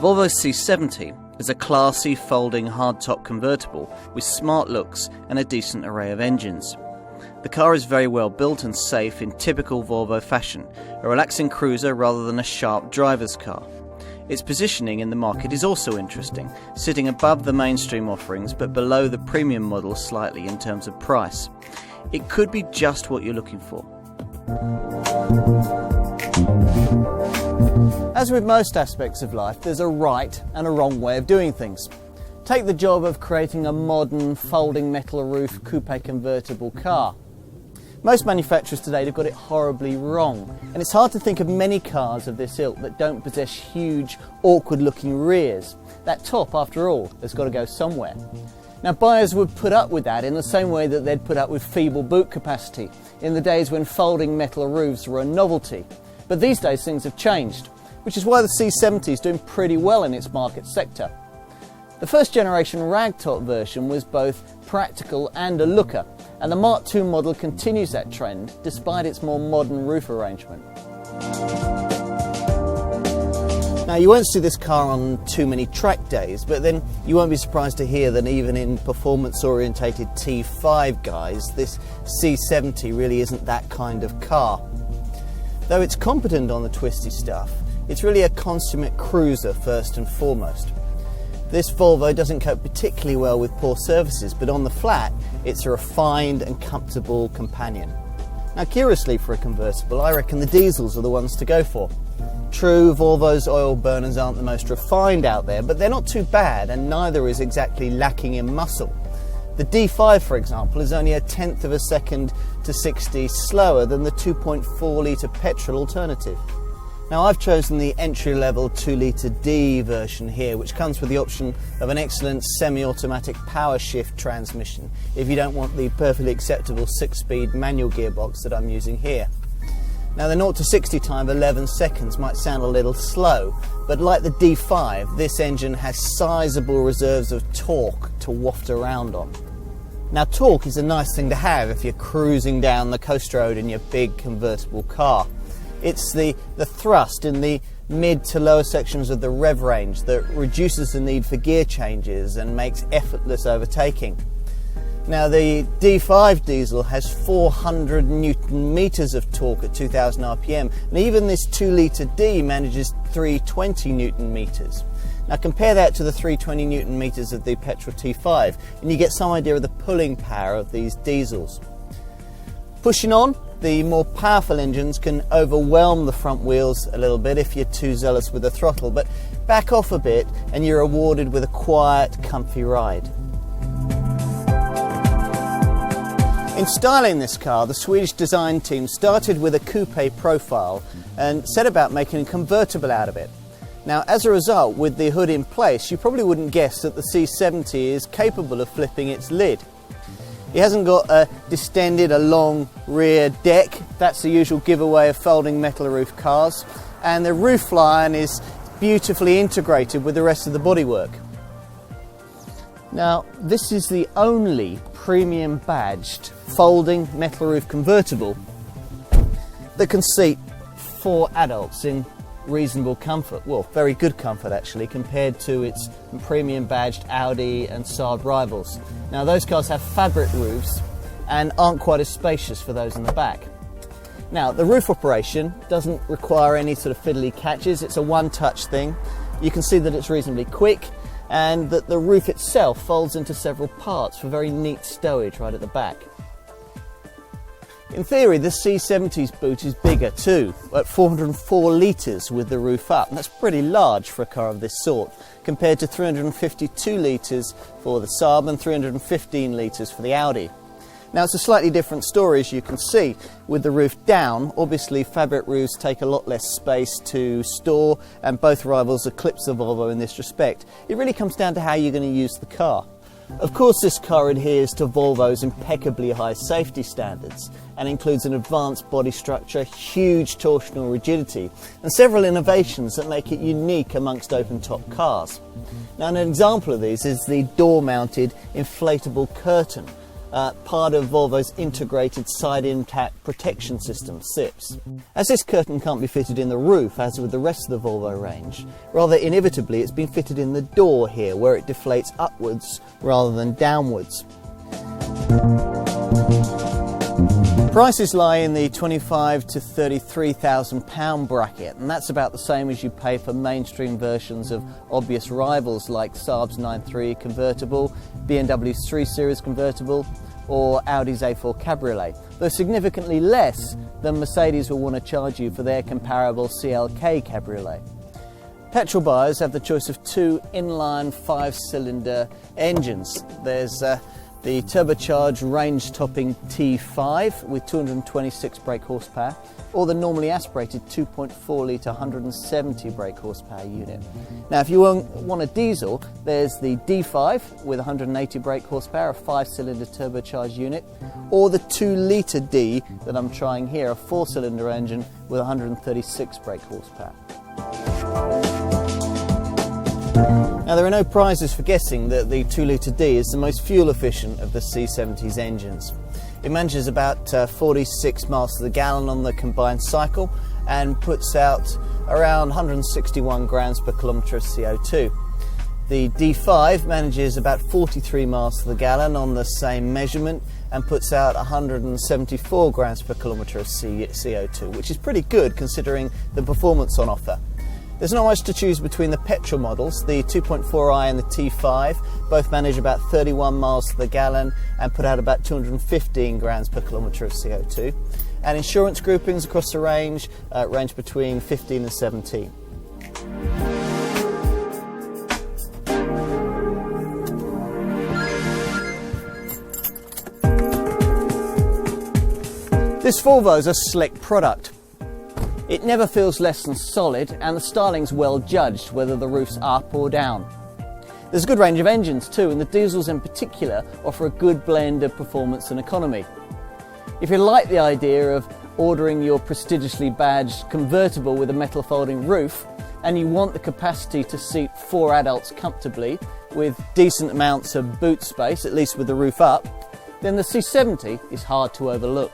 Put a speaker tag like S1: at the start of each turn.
S1: Volvo C70 is a classy folding hardtop convertible with smart looks and a decent array of engines. The car is very well built and safe in typical Volvo fashion, a relaxing cruiser rather than a sharp driver's car. Its positioning in the market is also interesting, sitting above the mainstream offerings but below the premium models slightly in terms of price. It could be just what you're looking for.
S2: As with most aspects of life, there's a right and a wrong way of doing things. Take the job of creating a modern folding metal roof coupe convertible car. Most manufacturers today have got it horribly wrong, and it's hard to think of many cars of this ilk that don't possess huge, awkward looking rears. That top, after all, has got to go somewhere. Now, buyers would put up with that in the same way that they'd put up with feeble boot capacity in the days when folding metal roofs were a novelty. But these days things have changed, which is why the C70 is doing pretty well in its market sector. The first generation ragtop version was both practical and a looker, and the Mark II model continues that trend despite its more modern roof arrangement. Now, you won't see this car on too many track days, but then you won't be surprised to hear that even in performance-orientated T5 guys, this C70 really isn't that kind of car. Though it's competent on the twisty stuff, it's really a consummate cruiser first and foremost. This Volvo doesn't cope particularly well with poor surfaces, but on the flat, it's a refined and comfortable companion. Now, curiously for a convertible, I reckon the diesels are the ones to go for. True, Volvo's oil burners aren't the most refined out there, but they're not too bad, and neither is exactly lacking in muscle. The D5, for example, is only 1/10 of a second to 60 slower than the 2.4 litre petrol alternative. Now, I've chosen the entry-level 2 litre D version here, which comes with the option of an excellent semi-automatic power shift transmission if you don't want the perfectly acceptable 6-speed manual gearbox that I'm using here. Now, the 0 to 60 time of 11 seconds might sound a little slow, but like the D5, this engine has sizable reserves of torque to waft around on. Now, torque is a nice thing to have if you're cruising down the coast road in your big convertible car. It's the thrust in the mid to lower sections of the rev range that reduces the need for gear changes and makes effortless overtaking. Now, the D5 diesel has 400 Newton meters of torque at 2000 RPM, and even this 2 litre D manages 320 Newton meters. Now, compare that to the 320 Newton meters of the petrol T5, and you get some idea of the pulling power of these diesels. Pushing on, the more powerful engines can overwhelm the front wheels a little bit if you're too zealous with the throttle, but back off a bit and you're rewarded with a quiet, comfy ride. In styling this car, the Swedish design team started with a coupe profile and set about making a convertible out of it. Now, as a result, with the hood in place, you probably wouldn't guess that the C70 is capable of flipping its lid. It hasn't got a long rear deck. That's the usual giveaway of folding metal roof cars. And the roof line is beautifully integrated with the rest of the bodywork. Now, this is the only premium badged folding metal roof convertible that can seat 4 adults in reasonable comfort. Well, very good comfort actually, compared to its premium badged Audi and Saab rivals. Now, those cars have fabric roofs and aren't quite as spacious for those in the back. Now, the roof operation doesn't require any sort of fiddly catches. It's a one-touch thing. You can see that it's reasonably quick and that the roof itself folds into several parts for very neat stowage right at the back. In theory, the C70's boot is bigger too, at 404 litres with the roof up, and that's pretty large for a car of this sort, compared to 352 litres for the Saab and 315 litres for the Audi. Now, it's a slightly different story, as you can see. With the roof down, obviously fabric roofs take a lot less space to store, and both rivals eclipse the Volvo in this respect. It really comes down to how you're going to use the car. Of course, this car adheres to Volvo's impeccably high safety standards and includes an advanced body structure, huge torsional rigidity, and several innovations that make it unique amongst open-top cars. Now, an example of these is the door-mounted inflatable curtain, part of Volvo's integrated side impact protection system, SIPS. As this curtain can't be fitted in the roof as with the rest of the Volvo range, rather inevitably it's been fitted in the door here where it deflates upwards rather than downwards. Prices lie in the £25,000 to £33,000 bracket, and that's about the same as you pay for mainstream versions of obvious rivals like Saab's 9.3 convertible, BMW's 3 Series convertible, or Audi's A4 Cabriolet, though significantly less than Mercedes will want to charge you for their comparable CLK Cabriolet. Petrol buyers have the choice of two inline 5-cylinder engines. There's the turbocharged range-topping T5 with 226 brake horsepower, or the normally aspirated 2.4 litre 170 brake horsepower unit. Now if you want a diesel, there's the D5 with 180 brake horsepower, a 5-cylinder turbocharged unit, or the 2 litre D that I'm trying here, a 4-cylinder engine with 136 brake horsepower. Now there are no prizes for guessing that the 2 litre D is the most fuel efficient of the C70's engines. It manages about 46 miles to the gallon on the combined cycle and puts out around 161 grams per kilometre of CO2. The D5 manages about 43 miles to the gallon on the same measurement and puts out 174 grams per kilometre of CO2, which is pretty good considering the performance on offer. There's not much to choose between the petrol models. The 2.4i and the T5 both manage about 31 miles to the gallon and put out about 215 grams per kilometre of CO2. And insurance groupings across the range range between 15 and 17. This Volvo is a slick product. It never feels less than solid, and the styling's well judged, whether the roof's up or down. There's a good range of engines too, and the diesels in particular offer a good blend of performance and economy. If you like the idea of ordering your prestigiously badged convertible with a metal folding roof, and you want the capacity to seat 4 adults comfortably with decent amounts of boot space, at least with the roof up, then the C70 is hard to overlook.